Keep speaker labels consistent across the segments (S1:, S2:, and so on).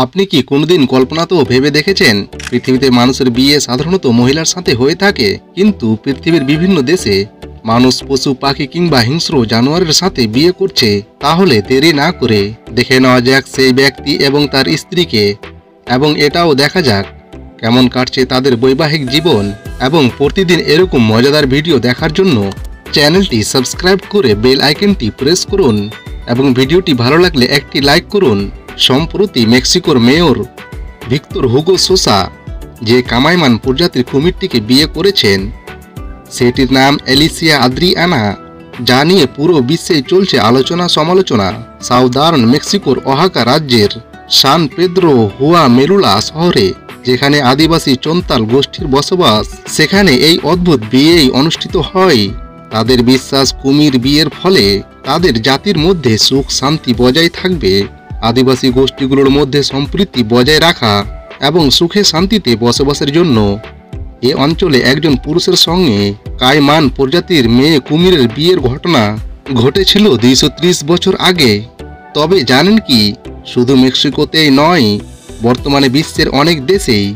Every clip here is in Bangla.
S1: আপনি কি কোনোদিন কল্পনাতেও ভেবে দেখেছেন পৃথিবীতে মানুষের বিয়ে সাধারণত মহিলার সাথে হয়ে থাকে, কিন্তু পৃথিবীর বিভিন্ন দেশে মানুষ পশু পাখি কিংবা হিংস্র জানোয়ারের সাথে বিয়ে করছে। তাহলে দেরি না করে দেখে নেওয়া যাক সেই ব্যক্তি এবং তার স্ত্রীকে, এবং এটাও দেখা যাক কেমন কাটছে তাদের বৈবাহিক জীবন। এবং প্রতিদিন এরকম মজাদার ভিডিও দেখার জন্য চ্যানেলটি সাবস্ক্রাইব করে বেল আইকনটি প্রেস করুন এবং ভিডিওটি ভালো লাগলে একটি লাইক করুন। সম্প্রতি মেক্সিকোর মেয়র ভিক্টর হুগো সোসা যে কামাইমান প্রজাতির কুমিরটিকে বিয়ে করেছেন, সেটির নাম এলিসিয়া আদ্রিয়ানা, যা নিয়ে পুরো বিশ্বেই চলছে আলোচনা সমালোচনা। সাউদার্ন মেক্সিকোর ওহাকা রাজ্যের সান পেদ্রো হুয়া মেরুলা শহরে, যেখানে আদিবাসী চন্তাল গোষ্ঠীর বসবাস, সেখানে এই অদ্ভুত বিয়েই অনুষ্ঠিত হয়। তাদের বিশ্বাস, কুমির বিয়ের ফলে তাদের জাতির মধ্যে সুখ শান্তি বজায় থাকবে। আদিবাসী গোষ্ঠীগুলোর মধ্যে সম্প্রীতি বজায় রাখা এবং সুখে শান্তিতে বসবাসের জন্য এ অঞ্চলে একজন পুরুষের সঙ্গে কাইমান প্রজাতির মেয়ে কুমিরের বিয়ের ঘটনা ঘটেছিল 230 বছর আগে। তবে জানেন কি, শুধু মেক্সিকোতেই নয়, বর্তমানে বিশ্বের অনেক দেশেই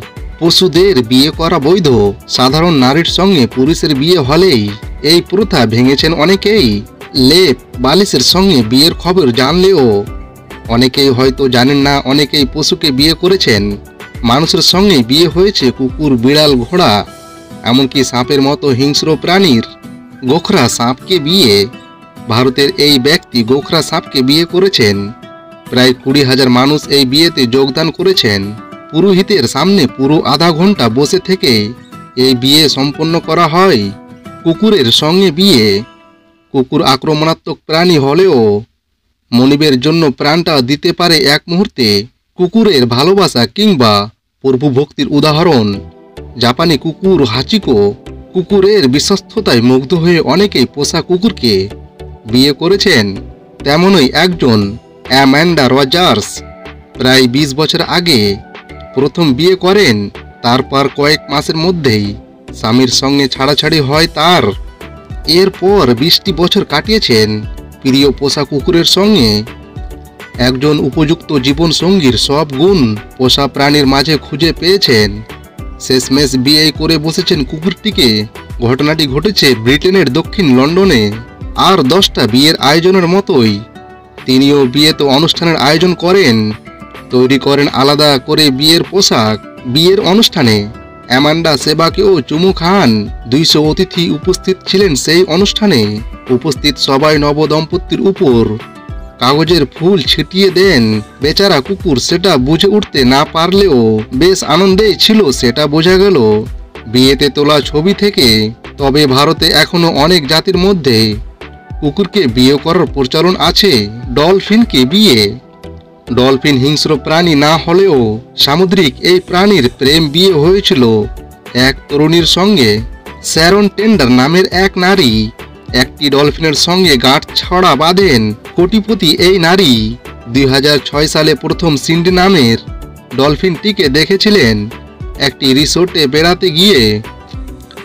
S1: পশুদের বিয়ে করা বৈধ। সাধারণ নারীর সঙ্গে পুরুষের বিয়ে হলেই এই প্রথা ভেঙেছেন অনেকেই। লেপ বালিশের সঙ্গে বিয়ের খবর জানলেও অনেকেই হয়তো জানেন না, অনেকেই পশুকে বিয়ে করেছেন। মানুষের সঙ্গে বিয়ে হয়েছে কুকুর, বিড়াল, ঘোড়া, এমনকি সাপের মতো হিংস্র প্রাণীর। গোখরা সাপকে বিয়ে। ভারতের এই ব্যক্তি গোখরা সাপকে বিয়ে করেছেন। প্রায় 20,000 মানুষ এই বিয়েতে যোগদান করেছেন। পুরোহিতের সামনে পুরো আধা ঘন্টা বসে থেকে এই বিয়ে সম্পন্ন করা হয়। কুকুরের সঙ্গে বিয়ে। কুকুর আক্রমণাত্মক প্রাণী হলেও মনিবের জন্য প্রাণটা দিতে পারে এক মুহূর্তে। কুকুরের ভালোবাসা কিংবা প্রভু ভক্তির উদাহরণ। জাপানি কুকুর হাচিকো। কুকুরের বিশ্বস্ততায় মুগ্ধ হয়ে অনেকেই পোষা কুকুরকে বিয়ে করেছেন। তেমনই একজন অ্যামান্ডা রজার্স প্রায় 20 বছর আগে প্রথম বিয়ে করেন। তারপর কয়েক মাসের মধ্যেই স্বামীর সঙ্গে ছাড়াছাড়ি হয় তার। এরপর 20টি বছর কাটিয়েছেন প্রিয় পোষা কুকুরের সঙ্গে। একজন উপযুক্ত জীবন সঙ্গীর সব গুণ পোষা প্রাণীর মাঝে খুঁজে পেয়েছেন। শেষমেশ বিয়ে করে বসেছেন কুকুরটিকে। ঘটনাটি ঘটেছে ব্রিটেনের দক্ষিণ লন্ডনে। আর 10টা বিয়ের আয়োজনের মতোই তিনিও বিয়েতে অনুষ্ঠানের আয়োজন করেন, তৈরি করেন আলাদা করে বিয়ের পোশাক। বিয়ের অনুষ্ঠানে অ্যামান্ডা সেবাকেও চুমু খান। 200 অতিথি উপস্থিত ছিলেন সেই অনুষ্ঠানে। উপস্থিত সবাই নবদম্পতির উপর কাগজের ফুল ছিটিয়ে দেন। বেচারা কুকুর সেটা বুঝে উঠতে না পারলেও বেশ আনন্দেই ছিল, সেটা বোঝা গেল বিয়েতে তোলা ছবি থেকে। তবে ভারতে এখনো অনেক জাতির মধ্যে কুকুরকে বিয়ে করার প্রচলন আছে। ডলফিনকে বিয়ে। ডলফিন হিংস্র প্রাণী না হলেও সামুদ্রিক এই প্রাণীর প্রেম বিয়ে হয়েছিল এক তরুণীর সঙ্গে। শ্যারন টেন্ডার নামের এক নারী একটি ডলফিনের সঙ্গে গাঁটছড়া বাঁধেন। কোটিপতি এই নারী 2006 সালে প্রথম সিন্ডি নামের ডলফিনটিকে দেখেছিলেন একটি রিসোর্টে বেড়াতে গিয়ে।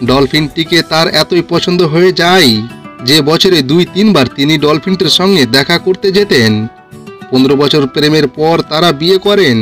S1: ডলফিনটিকে তার এতই পছন্দ হয়ে যায় যে বছরে 2-3 বার তিনি ডলফিনটির সঙ্গে দেখা করতে যেতেন। 15 বছর প্রেমের পর তারা বিয়ে করেন।